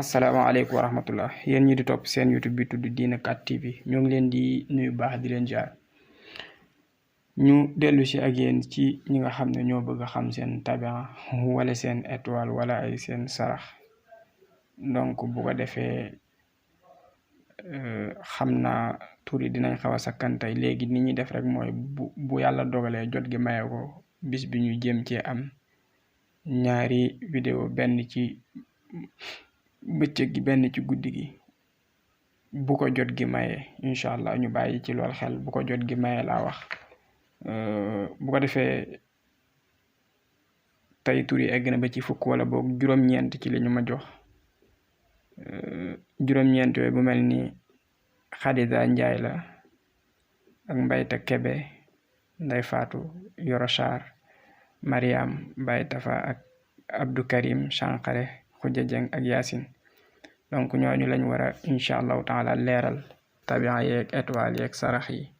asalaamaaleykum wa rahmatullah yéen ñi di topp seen YouTube bi tudd Diina 4 TV ñoo ngi leen di nuyu baax di leen jaar ñu dellu si ak yéen ci ñi nga xam ne ñoo bëgg a xam seen tabian wala seen étoile wala ay seen sarax donc bu ko defee xam naa tur yi dinañ xaw a sakkantay léegi ni ñuy def rek mooy bu yàlla dogalee jot gi maye ko bis bi ñu jéem cee am ñaari vidéo benn ci bëccëg gi benn ci guddi gi bu ko jot gi maye incha allah ñu bàyyi ci lool xel bu ko jot gi maye laa wax bu ko defee tey tur yi egg na ba ci fukk wala boog juróom-ñeent ci li ñu ma jox juróom-ñeent yooyu bu mel ni Xadija Njaay la ak Mbayta Kebe Nday Faatu Yoro Saar Mariam Baye Tafa ak Abdou Karim Sankhare Xuja Jeng ak Yaasin donc ñooñu lañ war a incha allahu taala leeral tabian yeeg étoile yeeg sarax yi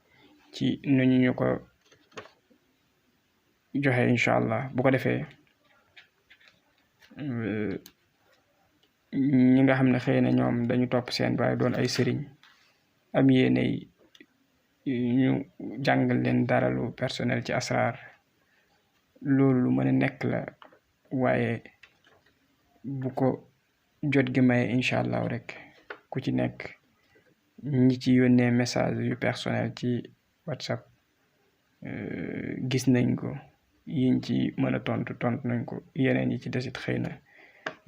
ci nu ñu ko joxe incha allah bu ko defee ñi nga xam ne xëy na ñoom dañu topp seen baay doon ay sëriñ am yéene ñu jàngal leen dara lu personnel ci asraar loolu lu mën a nekk la waaye bu ko jot gi maye incha allah rek ku ci nekk ñi ci yónnee message yu personnel ci WhatsApp gis nañ ko yiñ ci mën a tontu nañ ko yeneen yi ci desit xëy na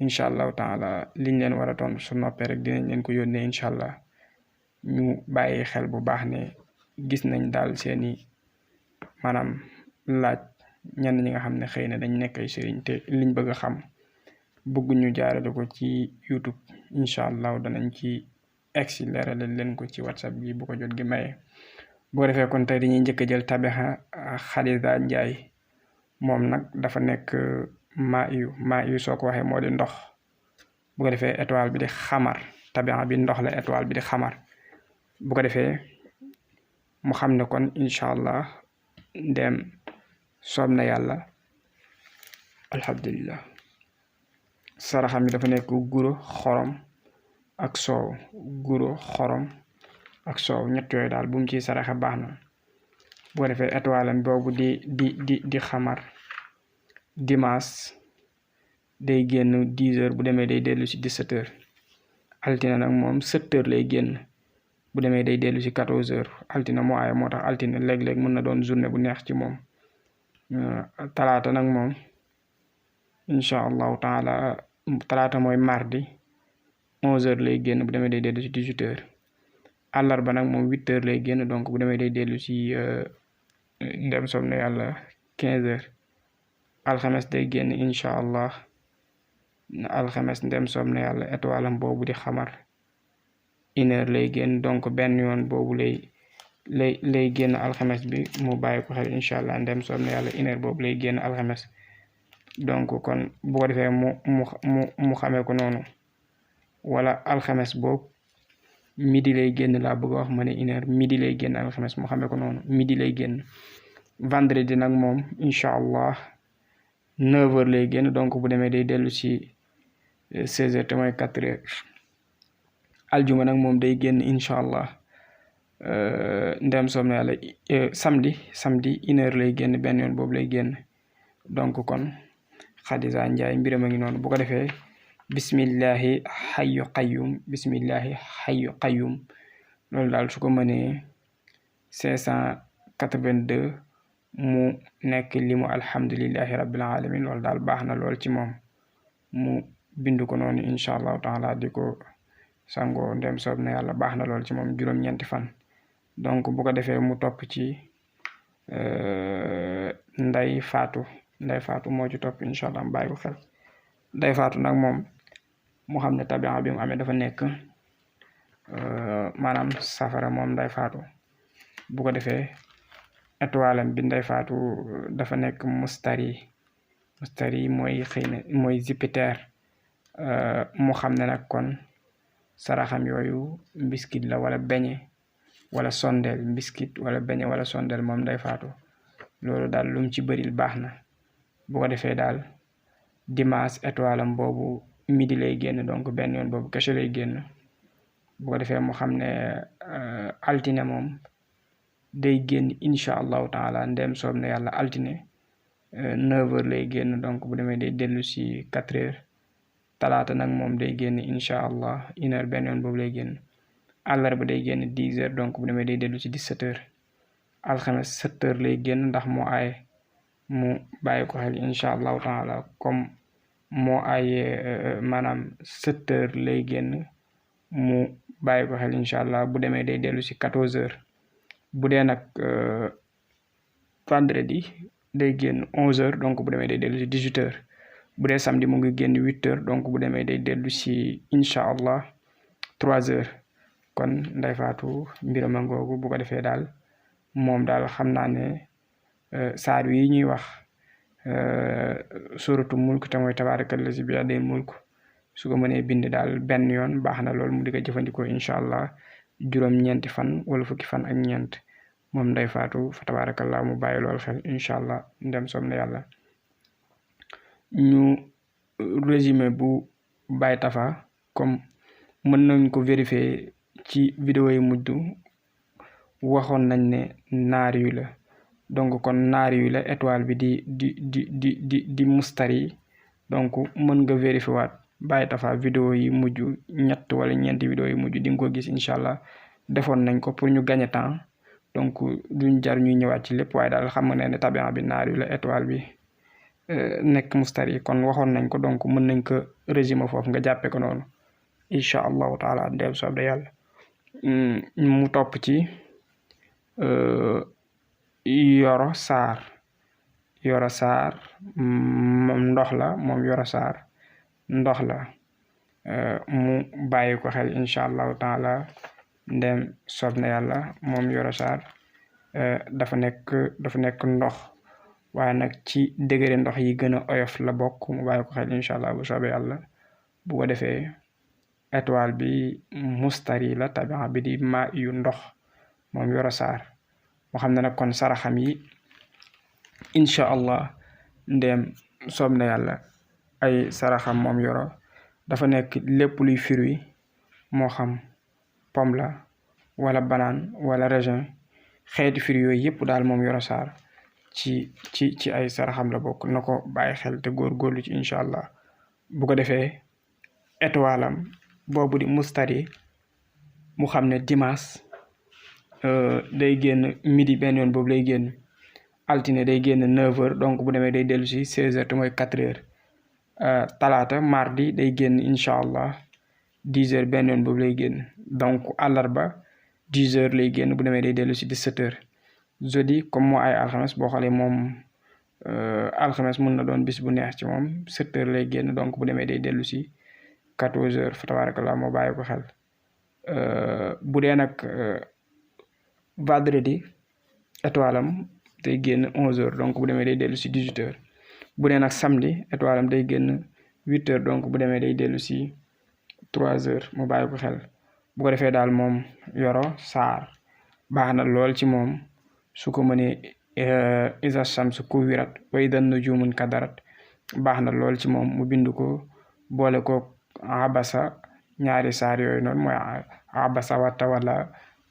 incha allahu taala liñ leen war a tontu su noppee rek dinañ leen ko yónnee incha allah ñu bàyyi xel bu baax ne gis nañ daal seeni maanaam laaj ñenn ñi nga xam ne xëy na dañ nekk ay sëriñ te liñ bëgg a xam bëgg ñu jaarale ko ci YouTube incha allah danañ ci egsi leerale leen ko ci WhatsApp bi bu ko jot gi maye. boo defee kon tey dañuy njëkk a jël tabixa Xadija Njaay moom nag dafa nekk maa yu soo ko waxee moo di ndox bu ko defee étoile bi di xamar tabixa bi ndox la étoile bi di xamar bu ko defee mu xam ne kon incha allah ndem soob na yàlla alhamdulillah saraxam yi dafa nekk guro xorom ak soow guro xorom ak soow ñett yooyu daal bu mu ci saraxa baax na bu ko defee étoile am boobu di xamar dimanche day génn 10h bu demee day dellu si 17h altine nag moom 7h lay génn bu demee day dellu si 14h altine moo aaye moo tax altine léeg-léeg mën na doon journée bu neex ci moom talaata nag moom incha allahu taala talaata mooy mardi 11h lay génn bu demee day dellu si 18h àllarba nag moom 8h lay génn donc bu demee day dellu si ndem soob na yàlla 15h alxames day génn incha allah alxames ndem soob na yàlla étoile am boobu di xamar 1h lay génn donc benn yoon boobu lay génn alxames bi mu bàyyi ko xel incha allah ndem soob na yàlla 1h boobu lay génn alxames donc kon bu ko defee mu xamee ko noonu wala alxames boobu midi lay génn laa bëgg a wax ma ne 1h midi lay génn alxames mu xamee ko noonu midi lay génn vendredi nag moom incha allah 9h lay génn donc bu demee day dellu si 16h te mooy 4h aljuma nag moom day génn incha allah ndem soob na yàlla samedi 1h lay génn benn yoon boobu lay génn donc kon Xadija Njaay mbiram a ngi noonu bu ko defee bismillahi xayu qayyum bismillahi xayu qayyum loolu daal su ko mënee 582 mu nekk limu alhamdulillahi rabbil alamin loolu daal baax na lool ci moom mu bind ko noonu incha allahu taala di ko sangoo ndem soob na yàlla baax na lool ci moom juróom-ñeenti fan donc bu ko defee mu topp ci nday faatu moo ci topp incha allah mu bàyyi ko xel nday faatu nag moom mu xam ne tabian bi mu amee dafa nekk maanaam safara moom nday faatu bu ko defee étoile bi nday faatu dafa nekk mustari mooy xëy na mooy Jupiter mu xam ne nag kon saraxam yooyu mbiskit la wala beñe wala sondeel mbiskit wala beñe wala sondeel moom nday faatu loolu daal lum ci bëril baax na bu ko defee daal dimanche étoile am boobu midi lay génn donc benn yoon boobu kese lay génn bu ko defee mu xam ne altine moom day génn incha allahu taala ndem soob na yàlla altine 9h lay génn donc bu demee day dellu si 4h talaata nag moom day génn incha allah 1h benn yoon boobu lay génn àllarba day génn 10h donc bu demee day dellu si 17h alxames 7h lay génn ndax moo aaye mu bàyyi ko xel incha allahu taala comme moo aaye maanaam 7h lay génn mu bàyyi ko xel incha allah bu demee day dellu si 14h bu dee nag vendredi day génn 11h donc bu demee day dellu si 18h bu dee samedi mu ngi génn 8h donc bu demee day dellu si incha allah 3h kon Ndeye Fatou mbiram a ngoogu bu ko defee daal moom daal xam naa ne saar yi ñuy wax suratu mulk te mooy tabaarakallazi bi yadil mulk su ko mënee bind daal benn yoon baax na lool mu di ko jëfandikoo incha allah juróom-ñeenti fan wala fukki fan ak ñeent moom Ndeye Fatou fa tabaarakallah mu bàyyi lool xel incha allah ndem soom na yàlla ñu résumé bu Baye Tafa comme mën nañ ko vérifier ci vidéo yi mujj waxoon nañ ne naar yu la donc kon naar yu la étoile bi di mustari donc mën nga vérifier waat Baye Tafa vidéo yi mujj ñett wala ñeenti vidéo yi mujj di nga ko gis incha allah defoon nañ ko pour ñu gagner temps donc duñ jar ñuy ñëwaat ci lépp waaye daal xam nga ne tabian bi naar yu la étoile bi nekk mustari kon waxoon nañ ko donc mën nañ ko résumé foofu nga jàppee ko noonu incha allahu taala ndeem soob de yàlla mu topp ci Yoro Sarr moom ndox la moom Yoro Sarr ndox la mu bàyyi ko xel incha allahu taala ndem soob na yàlla moom Yoro Sarr dafa nekk ndox waaye nag ci degré ndox yi gën a oyof la bokk mu bàyyi ko xel incha allah bu soobee yàlla bu ko defee étoile bi mustari la tabian bi di ma yu ndox moom Yoro Sarr moo xam ne nag kon saraxam yi incha allah ndem soob na yàlla ay saraxam moom Yoro dafa nekk lépp luy fruit moo xam pomme la wala banane wala raisin xeeti fruit yooyu yëpp daal moom Yoro Sarr ci ay saraxam la bokk na ko bàyyi xel te góorgóorlu ci incha allah bu ko defee étoile am boobu di mustari mu xam ne dimanche day génn midi benn yoon boobu lay génn altine day génn 9h donc bu demee day dellu si 16h te mooy 4h talaata mardi day génn incha allah 10h benn yoon boobu lay génn donc àllarba 10h lay génn bu demee day dellu si 17h jeudi comme moo ay alxames boo xoolee moom alxames mun na doon bis bu neex ci moom 7h lay génn donc bu demee day dellu si 14h fa tabarakallah moo bàyyi ko xel bu dee nag vendredi étoile am day génn 11h donc bu demee day dellu si 18h bu dee nag samedi étoile am day génn 8h donc bu demee day dellu si 3h mu bàyyi ko xel bu ko defee daal moom Yoro Sarr baax na lool ci moom su ko mënee isa shams kuwirat wa idan nujumun kadarat baax na lool ci moom mu bind ko boole ko abasa ñaari saar yooyu noonu mooy abasa wa tawalla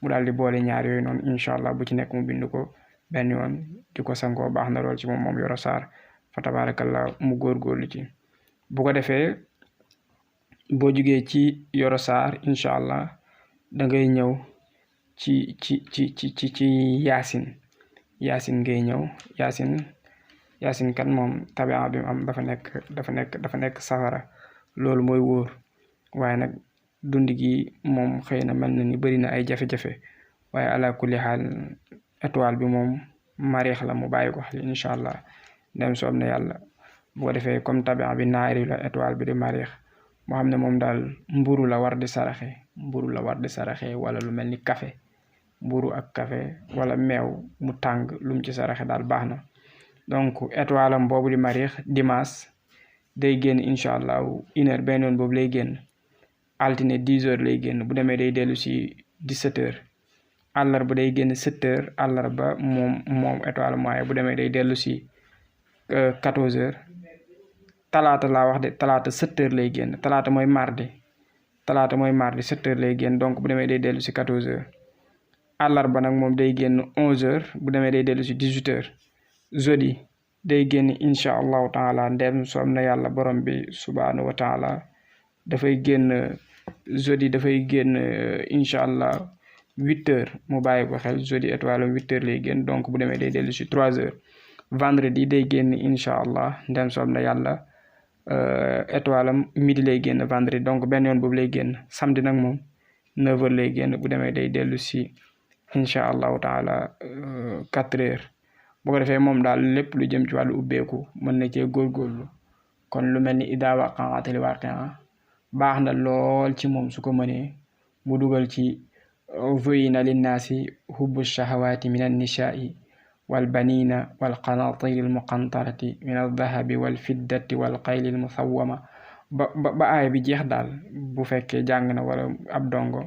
mu daal di boole ñaar yooyu noonu incha allah bu ci nekk mu bind ko benn yoon di ko sangoo baax na lool ci moom Yoro Sarr fa tabarakallah mu góorgóorlu ci bu ko defee boo jugee ci Yoro Sarr incha allah da ngay ñëw ci yaasin ngay ñëw yaasin kan moom tabian bi am dafa nekk safara loolu mooy wóor waaye nag dund gi moom xëy na mel na ni bëri na ay jafe-jafe waaye ala kulli xaal étoile bi moom mariix la mu bàyyi ko xel incha allah ndem soob na yàlla bu ko defee comme tabian bi naari la étoile bi di mariix moo xam ne moom daal mburu la war di saraxe wala lu mel ni café mburu ak café wala meew mu tàng lu mu ci saraxe daal baax na donc étoile am boobu di mariix dimanche day génn incha allah 1h benn yoon boobu lay génn altine 10h lay génn bu demee day dellu si 17h àllarba day génn 7h àllarba moom étoile moyen bu demee day dellu si 14h talaata laa wax de talaata 7h lay génn talaata mooy mardi 7h lay génn donc bu demee day dellu si 14h àllarba nag moom day génn 11h bu demee day dellu si 18h jeudi day génn incha allahu taala ndem soob na yàlla borom bi subhaanahu wa taala dafay génn jeudi dafay génn incha allah 8h mu bàyyi ko xel jeudi étoile 8h lay génn donc bu demee day dellu si 3h vendredi day génn incha allah ndem soob na yàlla étoile am midi lay génn vendredi donc benn yoon boobu lay génn samedi nag moom 9h lay génn bu demee day dellu si incha allahu taala 4h bu ko defee moom daal lépp lu jëm ci wàllu ubbeeku mën na cee góorgóorlu kon lu mel ni idaa waqa'atil waaqi'a baax na lool ci moom su ko mënee mu dugal ci zuyyina linnaasi hubbu shahawaati min annisaa'i wal baniina wal qanaatiri al muqantarati min aldahabi wal fiddati wal qayli al musawwama ba aaya bi jeex daal bu fekkee jàng na wala ab dongo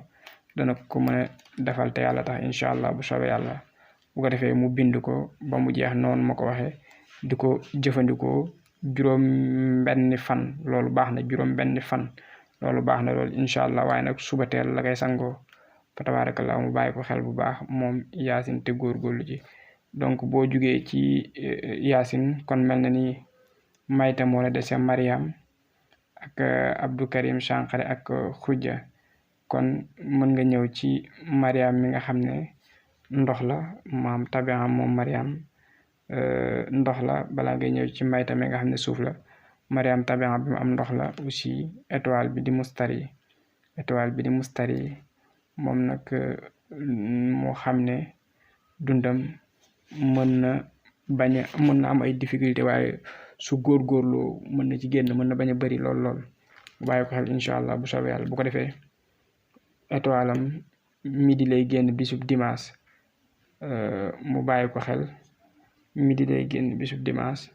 dana ko mën a defal te yàlla tax incha allah bu soobee yàlla bu ko defee mu bind ko ba mu jeex noonu ma ko waxee di ko jëfandikoo juróom-benni fan loolu baax na juróom-benni fan loolu baax na loolu incha allah waaye nag suba teel la koy sangoo fa tabarakallah mu bàyyi ko xel bu baax moom yaasin te góorgóorlu ci donc boo jugee ci yaasin kon mel na ni mayta moo la dese Mariam ak Abdou Karim Chankare ak Khoudia kon mën nga ñëw ci Mariam mi nga xam ne ndox la maam tabiam moom Mariam ndox la balaa ngay ñëw ci mayta mi nga xam ne suuf la Mariam tabiam bi mu am ndox la aussi étoile bi di mustari moom nag moo xam ne dundam mën na am ay difficulté waaye su góorgóorloo mën na ci génn mën na bañ a bëri lool bu bàyyi ko xel incha allah bu soobee yàlla bu ko defee étoile am midi lay génn bisub dimanche mu bàyyi ko xel midi lay génn bisub dimanche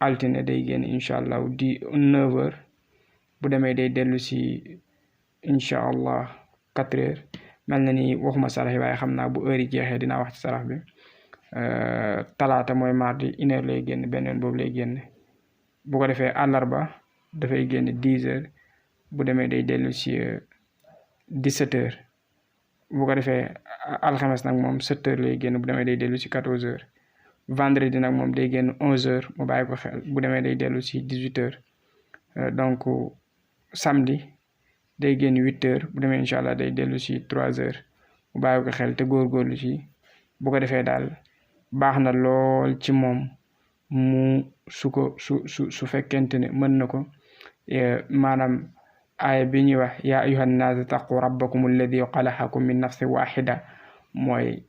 altine day génn incha allah di 9h bu demee day dellu si incha allah 4h mel na ni waxuma sarax yi waaye xam naa bu heure yi jeexee dinaa wax ci sarax bi talaata mooy mardi 1h lay génn benn yoon boobu lay génn bu ko defee àllarba dafay génn 10h bu demee day dellu si 17h bu ko defee alxames nag moom 7h lay génn bu demee day dellu si 14h vendredi nag moom day génn 11h mu bàyyi ko xel bu demee day dellu si 18h donc samedi day génn 8h bu demee incha allah day dellu si 3h mu bàyyi ko xel te góorgóorlu ci bu ko defee daal baax na lool ci moom mu su fekkente ne mën na ko maanaam aaya bi ñuy wax yaa ayyuhan naas taqu rabbakum alladi xalaqakum min nafsin waxida mooy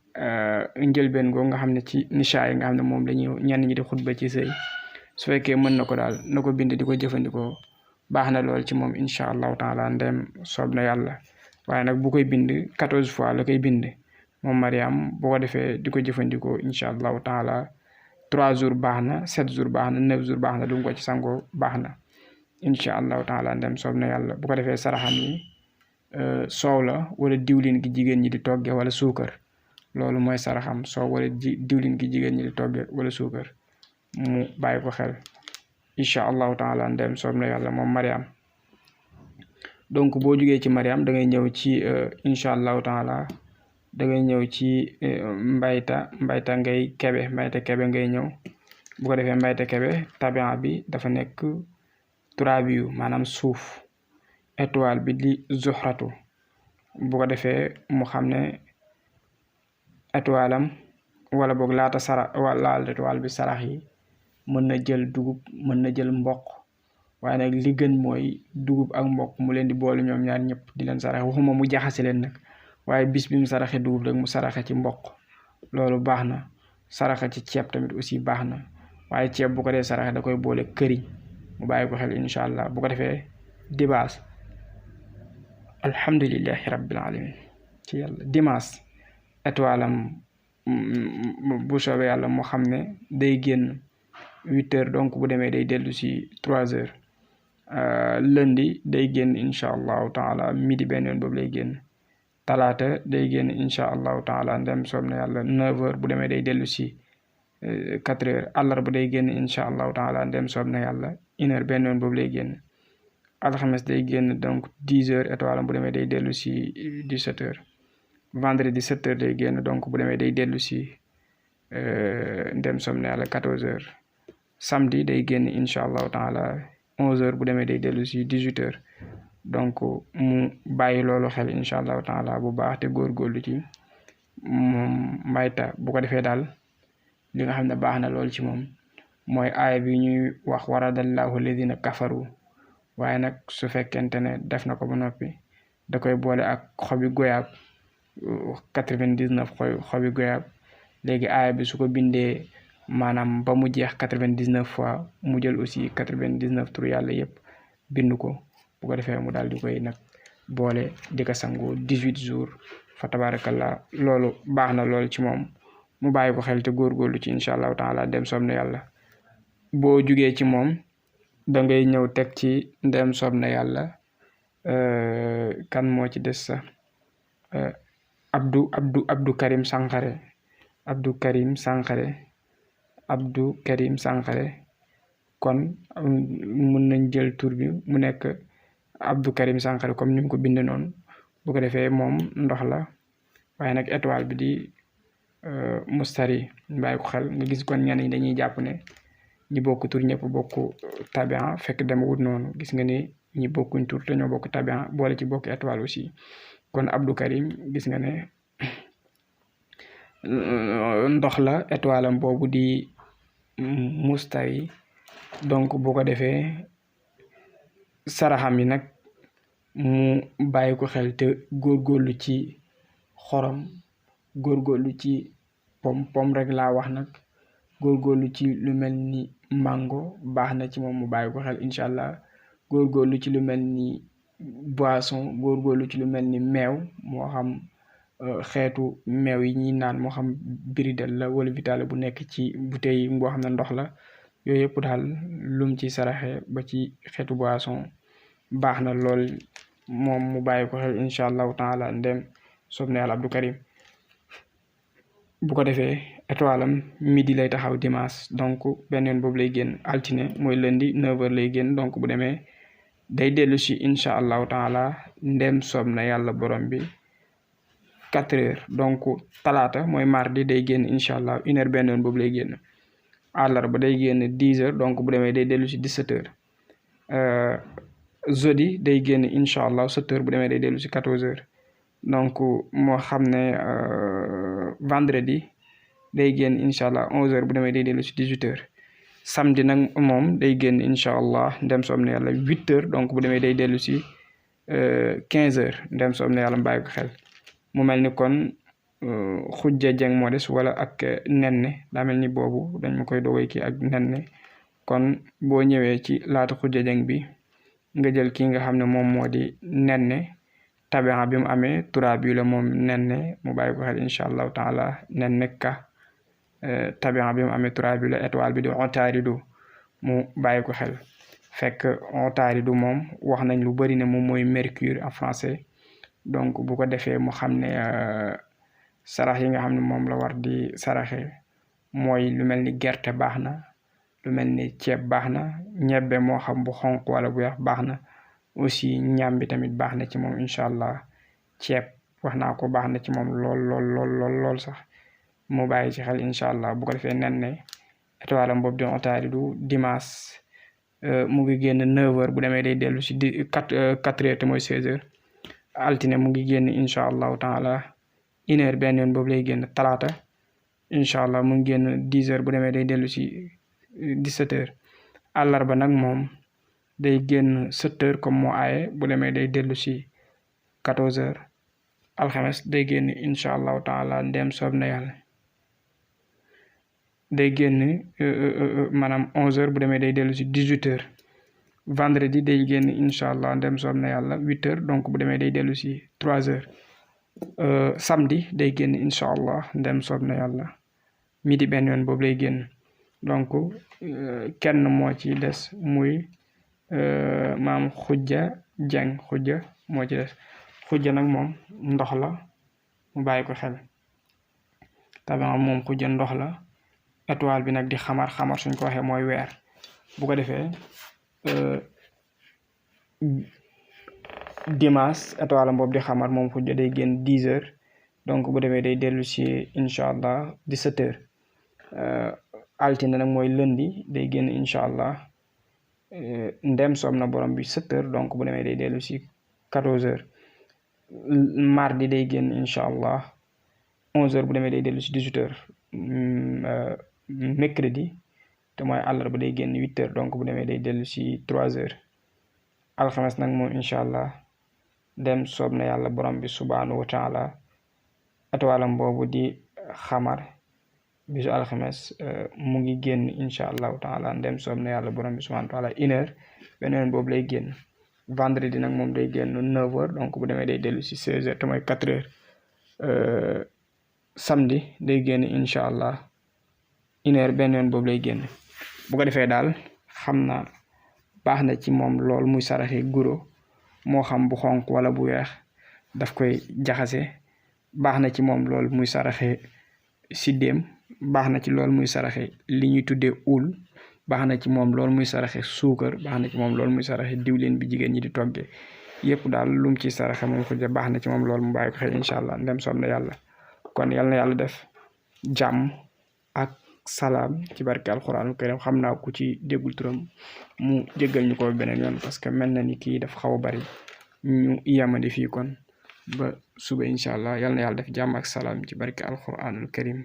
njëlbeen goo nga xam ne ci nisaa yi nga xam ne moom la ñuy ñenn ñi di xutba ci sëy su fekkee mën na ko daal na ko bind di ko jëfandikoo baax na lool ci moom incha allahu taala ndem soob na yàlla waaye nag bu koy bind 14 fois la koy bind moom Mariam bu ko defee di ko jëfandikoo incha allahu taala 3 jours baax na 7 jours baax na 9 jours baax na du ko ci sangoo baax na incha allahu taala ndem soob na yàlla bu ko defee saraxam yi soow la wala diwlin gi jigéen ñi di togge wala suukar loolu mooy saraxam soow wala diwlin gi jigéen ñi di togge wala suukar mu bàyyi ko xel incha allahu taala ndem soob na yàlla moom Mariam donc boo jugee ci Mariam da ngay ñëw ci incha allahu taala da ngay ñëw ci mbayta ngay kebe mbayta kebe ngay ñëw bu ko defee mbayta kebe tabian bi dafa nekk turabiyu maanaam suuf étoile bi di zuhratu bu ko defee mu xam ne étoile am wala boog laata sara wala étoile bi sarax yi mën na jël dugub mën na jël mboq waaye nag li gën mooy dugub ak mboq mu leen di boole ñoom ñaar ñëpp di leen saraxe waxuma mu jaxase leen nag waaye bis bi mu saraxe dugub rek mu saraxe ci mboq loolu baax na saraxe ci ceeb tamit aussi baax na waaye ceeb bu ko dee saraxe da koy boole këriñ mu bàyyi ko xel incha allah bu ko defee dimanche alhamdulillahi rabbil alamin ci yàlla dimanche étoile am bu soobee yàlla moo xam ne day génn 8h donc bu demee day dellu si 3h lundi day génn incha allahu taala midi benn yoon boobu lay génn talaata day génn incha allahu taala ndem soob na yàlla 9h bu demee day dellu si 4 heures àllarba day génn incha allahu taala ndem soob na yàlla 1 heure benn yoon boobu lay génn alxames day génn donc 10 heures étoile bu demee day dellu si 17 heures vendredi 7 heures day génn donc bu demee day dellu si ndem soob na yàlla 14 heures samedi day génn incha allahu taala 11 heures bu demee day dellu si 18 heures donc mu bàyyi loolu xel incha allahu taala bu baax te góorgóorlu ci moom mayta bu ko defee daal li nga xam ne baax na lool ci moom mooy aaya bi ñuy wax waradallahu alladina kafaru waaye nag su fekkente ne def na ko ba noppi da koy boole ak xobi goyaab 99 xobi goyaab léegi aaya bi su ko bindee maanaam ba mu jeex 99 fois mu jël aussi 99 tur yàlla yëpp bind ko bu ko defee mu daal di koy nag boole di ko sangu 18 jours fa tabarakallah loolu baax na lool ci moom mu bàyyi ko xel te góorgóorlu ci incha allahu taala dem soob na yàlla boo jugee ci moom da ngay ñëw teg ci ndem soob na yàlla kan moo ci des sax Abdou Karim Sankharé Abdou Karim Sankharé kon mun nañ jël tur bi mu nekk Abdou Karim Sankharé comme ni mu ko bindee noonu bu ko defee moom ndox la waaye nag étoile bi di mustari bàyyi ko xel nga gis kon ñenn ñi dañuy jàpp ne ñi bokk tur ñëpp bokk tabian fekk dama wut noonu gis nga ni ñi bokkuñ tur te ñoo bokk tabian boole ci bokk étoile aussi kon Abdou Karim gis nga ne ndox la étoile am boobu di mustari donc bu ko defee saraxam yi nag mu bàyyi ko xel te góorgóorlu ci xorom góorgóorlu ci pom rek laa wax nag góorgóorlu ci lu mel ni mango baax na ci moom mu bàyyi ko xel incha allah góorgóorlu ci lu mel ni boisson góorgóorlu ci lu mel ni meew moo xam xeetu meew yi ñuy naan moo xam biridel la wala vitale bu nekk ci bouteille yi boo xam ne ndox la yooyu yëpp daal lum ci saraxe ba ci xeetu boisson baax na lool moom mu bàyyi ko xel incha allahu taala ndem soob na yàlla Abdou Karim bu ko defee étoile am midi lay taxaw dimanche donc benn yoon boobu lay génn altine mooy lundi 9h lay génn donc bu demee day dellu si incha allahu taala ndem soob na yàlla borom bi 4h donc talaata mooy mardi day génn incha allah 1h benn yoon boobu lay génn àllarba day génn 10h donc bu demee day dellu si 17h jeudi day génn incha allah 7h bu demee day dellu si 14h donc moo xam ne vendredi day génn incha allah 11h bu demee day dellu si 18h samedi nag moom day génn incha allah ndem soob na yàlla 8h donc bu demee day dellu si 15h ndem soob na yàlla bàyyi ko xel mu mel ni kon xujja jeng moo des wala ak nenne daa mel ni boobu dañ ma koy dogoy kii ak nenne kon boo ñëwee ci laata xujja jeng bi nga jël kii nga xam ne moom moo di nenne tabian bi mu amee turaab yu la moom nenne mu bàyyi ko xel incha allahu taala nenne ka tabian bi mu amee turaab yu la étoile bi di otaaridu mu bàyyi ko xel fekk otaaridu moom wax nañ lu bari ne moom mooy mercure en français donc bu ko defee mu xam ne sarax yi nga xam ne moom la war di saraxe mooy lu mel ni gerte baax na lu mel ni ceeb baax na ñebbe moo xam bu xonq wala bu weex baax na aussi ñam bi tamit baax na ci moom incha allah ceeb wax naa ko baax na ci moom lool sax mu bàyyi ci xel incha allah bu ko defee nen ne étoile am boobu di otaaridu dimanche mu ngi génn 9h bu demee day dellu si 4h te mooy 16h altine mu ngi génn incha allahu taala 1h benn yoon boobu lay génn talaata incha allah mu ngi génn 10h bu demee day dellu si 17h àllarba nag moom day génn 7h comme moo aaye bu demee day dellu si 14h alxames day génn incha allahu taala ndem soob na yàlla day génn maanaam 11h bu demee day dellu si 18h vendredi day génn incha allah ndem soob na yàlla 8h donc bu demee day dellu si 3h samedi day génn incha allah ndem soob na yàlla midi benn yoon boobu lay génn donc kenn moo ci des muy maam xujja jeng xujja moo ci des xujja nag moom ndox la mu bàyyi ko xel tabax moom xujja ndox la étoile bi nag di xamar suñ ko waxee mooy weer. bu ko defee dimanche étoile boobu di xamar moom fu day génn 10h donc bu demee day dellu si incha allah 17h. altine nag mooy lundi day génn incha allah ndem soob na borom bi 7h donc bu demee day dellu si 14h. mardi day génn incha allah 11h bu demee day dellu si 18h. mercredi te mooy àllarba day génn 8h donc bu demee day dellu si 3h. alxames nag moom incha allah dem soob na yàlla borom bi subhanahu wa taala étoilam boobu di xamar bisu alxames mu ngi génn incha allahu taala dem soob na yàlla borom bi subhanahu wa taala 1h beneen boobu lay génn. vendredi nag moom day génn 9h donc bu demee day dellu si 16h te mooy 4h. samedi day génn incha allah 1h beneen boobu lay génn. bu ko defee daal xam naa baax na ci moom lool muy saraxe guro moo xam bu xonq wala bu weex daf koy jaxase. baax na ci moom lool muy saraxe siddéem. baax na ci lool muy saraxe li ñuy tuddee ul. baax na ci moom lool muy saraxe suukar. baax na ci moom lool muy saraxe diwlin bi jigéen ñi di toggee yëpp daal lu mu ci saraxe moom ko ja baax na ci moom lool mu bàyyi ko xel incha allah ndem soob na yàlla. kon yal na yàlla def jàmm ak salaam ci barke alxuraanul karim. xam naa ku ci déggul turam mu jéggal ñu ko beneen yoon parce que mel na ni kii dafa xaw a bari ñu yemandi fii kon ba suba incha allah yal na yàlla def jàmm ak salaam ci barke alxuraanul karim.